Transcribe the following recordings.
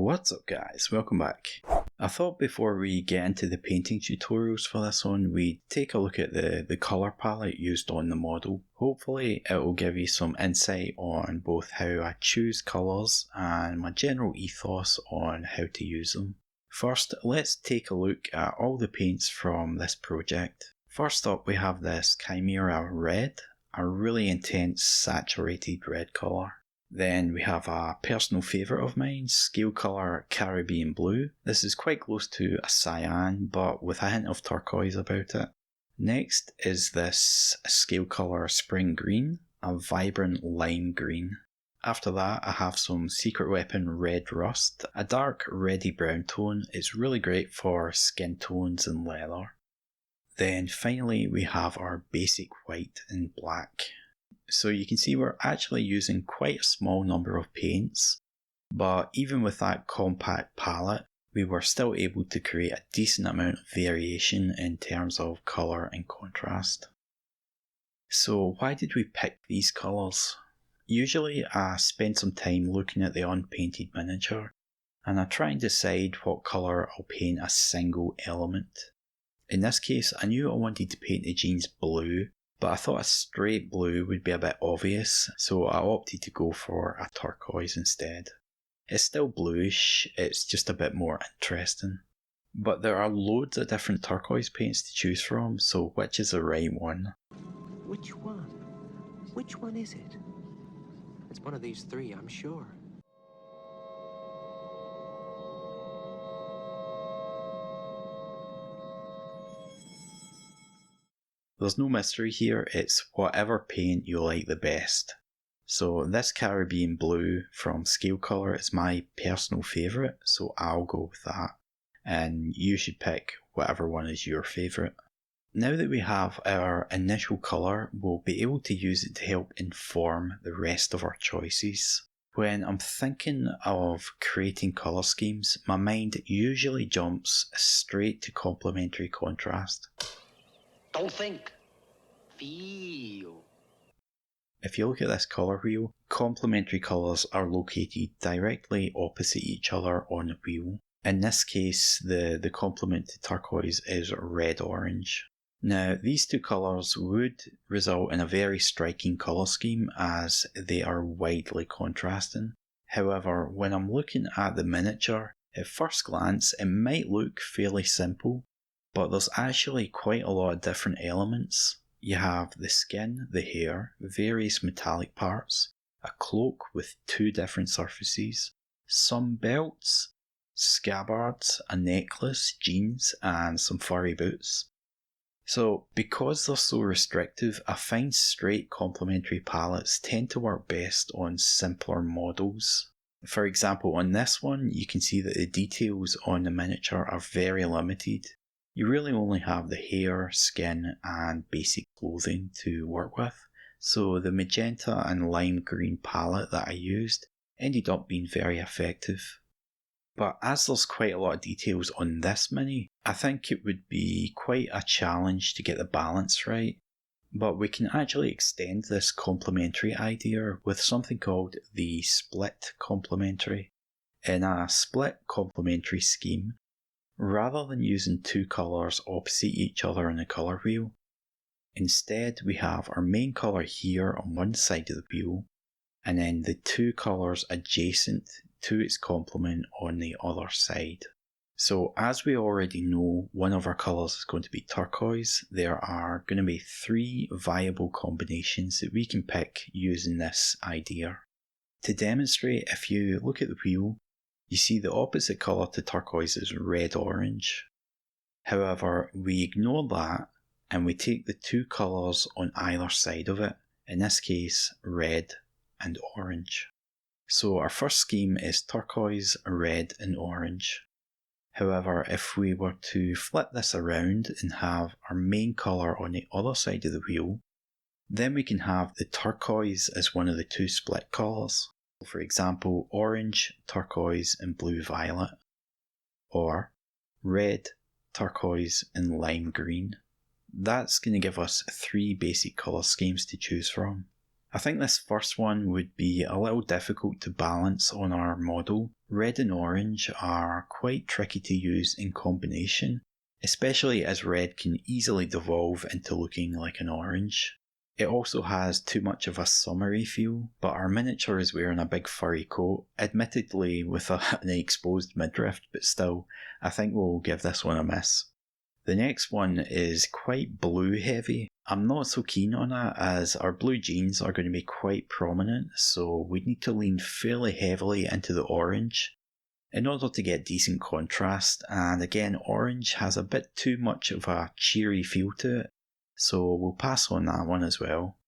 What's up guys, welcome back. I thought before we get into the painting tutorials for this one, we'd take a look at the colour palette used on the model. Hopefully it will give you some insight on both how I choose colours and my general ethos on how to use them. First, let's take a look at all the paints from this project. First up we have this Chimera Red, a really intense saturated red colour. Then we have a personal favourite of mine, Scale Colour Caribbean Blue. This is quite close to a cyan, but with a hint of turquoise about it. Next is this Scale Colour Spring Green, a vibrant lime green. After that I have some Secret Weapon Red Rust, a dark reddy brown tone. It's really great for skin tones and leather. Then finally we have our basic white and black. So you can see we're actually using quite a small number of paints, but even with that compact palette, we were still able to create a decent amount of variation in terms of colour and contrast. So why did we pick these colours? Usually I spend some time looking at the unpainted miniature, and I try and decide what colour I'll paint a single element. In this case, I knew I wanted to paint the jeans blue, but I thought a straight blue would be a bit obvious, so I opted to go for a turquoise instead. It's still bluish, it's just a bit more interesting. But there are loads of different turquoise paints to choose from, so which is the right one? Which one? Which one is it? It's one of these three, I'm sure. There's no mystery here, it's whatever paint you like the best. So this Caribbean Blue from Scale Colour is my personal favourite, so I'll go with that. And you should pick whatever one is your favourite. Now that we have our initial colour, we'll be able to use it to help inform the rest of our choices. When I'm thinking of creating colour schemes, my mind usually jumps straight to complementary contrast. Don't think. Feel. If you look at this colour wheel, complementary colours are located directly opposite each other on the wheel. In this case, the complement to turquoise is red-orange. Now, these two colours would result in a very striking colour scheme as they are widely contrasting. However, when I'm looking at the miniature, at first glance it might look fairly simple, but there's actually quite a lot of different elements. You have the skin, the hair, various metallic parts, a cloak with two different surfaces, some belts, scabbards, a necklace, jeans, and some furry boots. So, because they're so restrictive, I find straight complementary palettes tend to work best on simpler models. For example, on this one, you can see that the details on the miniature are very limited. You really only have the hair, skin and basic clothing to work with, so the magenta and lime green palette that I used ended up being very effective. But as there's quite a lot of details on this mini, I think it would be quite a challenge to get the balance right. But we can actually extend this complementary idea with something called the split complementary. In a split complementary scheme, rather than using two colours opposite each other on the colour wheel, instead we have our main colour here on one side of the wheel, and then the two colours adjacent to its complement on the other side. So as we already know, one of our colours is going to be turquoise. There are going to be three viable combinations that we can pick using this idea. To demonstrate, if you look at the wheel, you see the opposite colour to turquoise is red-orange. However, we ignore that and we take the two colours on either side of it, in this case red and orange. So our first scheme is turquoise, red and orange. However, if we were to flip this around and have our main colour on the other side of the wheel, then we can have the turquoise as one of the two split colours. For example, orange, turquoise and blue-violet. Or red, turquoise and lime green. That's going to give us three basic colour schemes to choose from. I think this first one would be a little difficult to balance on our model. Red and orange are quite tricky to use in combination, especially as red can easily devolve into looking like an orange. It also has too much of a summery feel, but our miniature is wearing a big furry coat, admittedly with an exposed midriff, but still, I think we'll give this one a miss. The next one is quite blue heavy. I'm not so keen on it as our blue jeans are going to be quite prominent, so we need to lean fairly heavily into the orange in order to get decent contrast, and again orange has a bit too much of a cheery feel to it, so we'll pass on that one as well.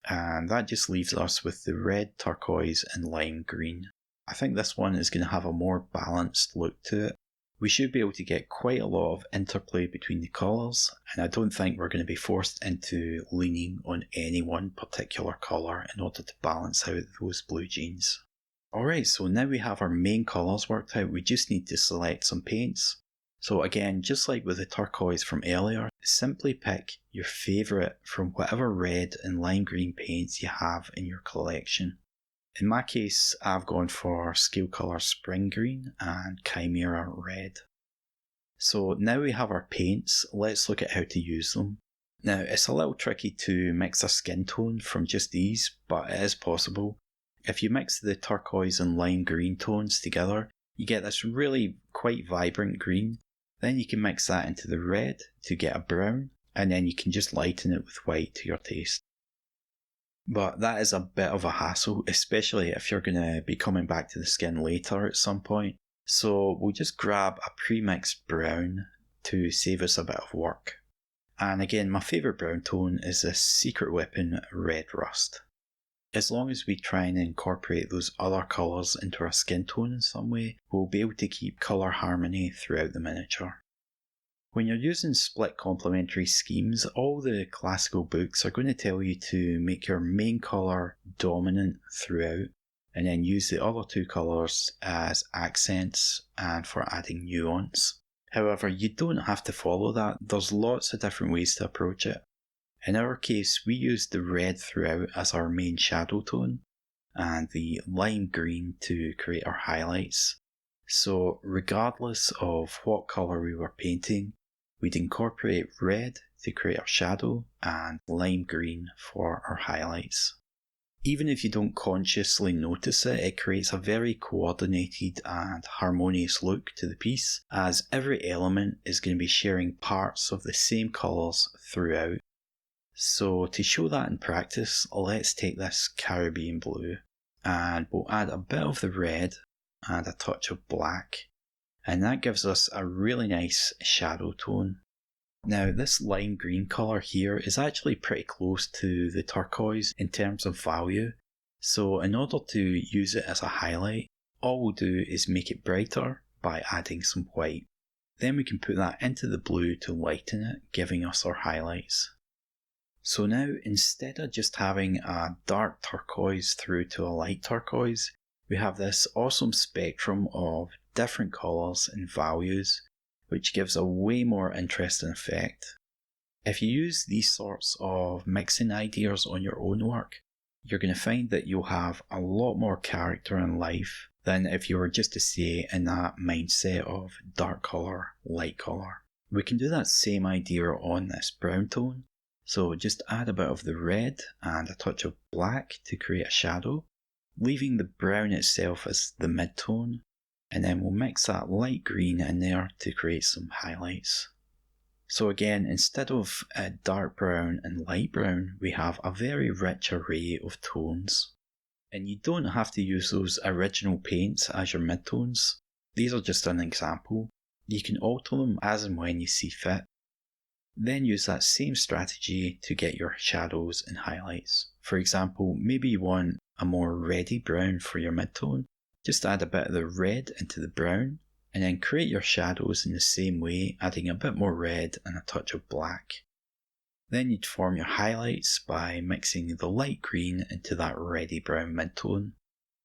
And that just leaves us with the red, turquoise and lime green. I think this one is going to have a more balanced look to it. We should be able to get quite a lot of interplay between the colours, and I don't think we're going to be forced into leaning on any one particular colour in order to balance out those blue jeans. Alright, so now we have our main colours worked out, we just need to select some paints. So again, just like with the turquoise from earlier, simply pick your favourite from whatever red and lime green paints you have in your collection. In my case, I've gone for Scale Colour Spring Green and Chimera Red. So now we have our paints, let's look at how to use them. Now, it's a little tricky to mix a skin tone from just these, but it is possible. If you mix the turquoise and lime green tones together, you get this really quite vibrant green. Then you can mix that into the red to get a brown, and then you can just lighten it with white to your taste. But that is a bit of a hassle, especially if you're going to be coming back to the skin later at some point. So we'll just grab a pre-mixed brown to save us a bit of work. And again, my favourite brown tone is this Secret Weapon Red Rust. As long as we try and incorporate those other colours into our skin tone in some way, we'll be able to keep colour harmony throughout the miniature. When you're using split complementary schemes, all the classical books are going to tell you to make your main colour dominant throughout, and then use the other two colours as accents and for adding nuance. However, you don't have to follow that, there's lots of different ways to approach it. In our case, we used the red throughout as our main shadow tone, and the lime green to create our highlights. So regardless of what colour we were painting, we'd incorporate red to create our shadow and lime green for our highlights. Even if you don't consciously notice it, it creates a very coordinated and harmonious look to the piece, as every element is going to be sharing parts of the same colours throughout. So to show that in practice, let's take this Caribbean blue and we'll add a bit of the red and a touch of black, and that gives us a really nice shadow tone. Now this lime green colour here is actually pretty close to the turquoise in terms of value, so in order to use it as a highlight, all we'll do is make it brighter by adding some white. Then we can put that into the blue to lighten it, giving us our highlights. So now, instead of just having a dark turquoise through to a light turquoise, we have this awesome spectrum of different colours and values, which gives a way more interesting effect. If you use these sorts of mixing ideas on your own work, you're going to find that you'll have a lot more character and life than if you were just to stay in that mindset of dark colour, light colour. We can do that same idea on this brown tone. So just add a bit of the red and a touch of black to create a shadow, leaving the brown itself as the mid-tone, and then we'll mix that light green in there to create some highlights. So again, instead of a dark brown and light brown, we have a very rich array of tones. And you don't have to use those original paints as your mid-tones. These are just an example. You can alter them as and when you see fit. Then use that same strategy to get your shadows and highlights. For example, maybe you want a more reddy brown for your mid-tone. Just add a bit of the red into the brown, and then create your shadows in the same way, adding a bit more red and a touch of black. Then you'd form your highlights by mixing the light green into that reddy brown mid-tone.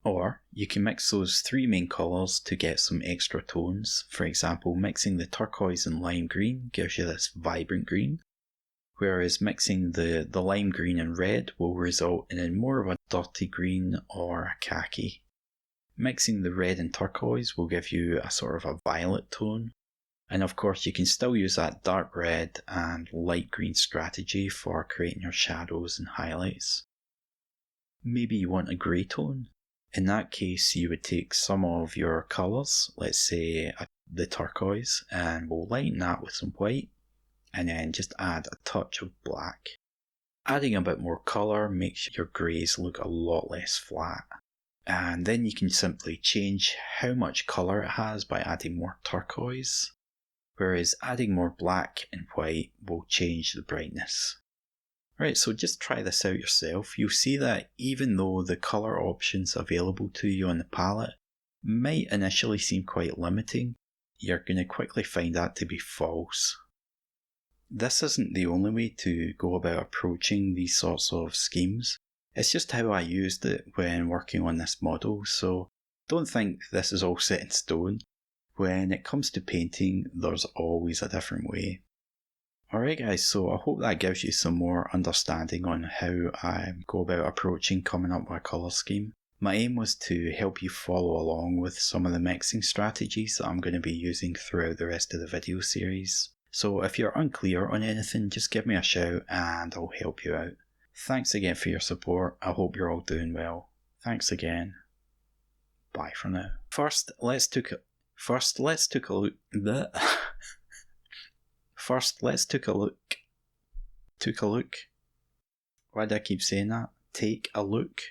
Or you can mix those three main colours to get some extra tones. For example, mixing the turquoise and lime green gives you this vibrant green, whereas mixing the lime green and red will result in more of a dirty green or a khaki. Mixing the red and turquoise will give you a sort of a violet tone, and of course you can still use that dark red and light green strategy for creating your shadows and highlights. Maybe you want a grey tone. In that case, you would take some of your colours, let's say the turquoise, and we'll lighten that with some white, and then just add a touch of black. Adding a bit more colour makes your greys look a lot less flat. And then you can simply change how much colour it has by adding more turquoise, whereas adding more black and white will change the brightness. Right, so just try this out yourself. You'll see that even though the colour options available to you on the palette might initially seem quite limiting, you're going to quickly find that to be false. This isn't the only way to go about approaching these sorts of schemes. It's just how I used it when working on this model, so don't think this is all set in stone. When it comes to painting, there's always a different way. Alright guys, so I hope that gives you some more understanding on how I go about approaching coming up with a colour scheme. My aim was to help you follow along with some of the mixing strategies that I'm going to be using throughout the rest of the video series. So if you're unclear on anything, just give me a shout and I'll help you out. Thanks again for your support. I hope you're all doing well. Thanks again. Bye for now. First, let's take a look. Took a look. Why do I keep saying that? Take a look.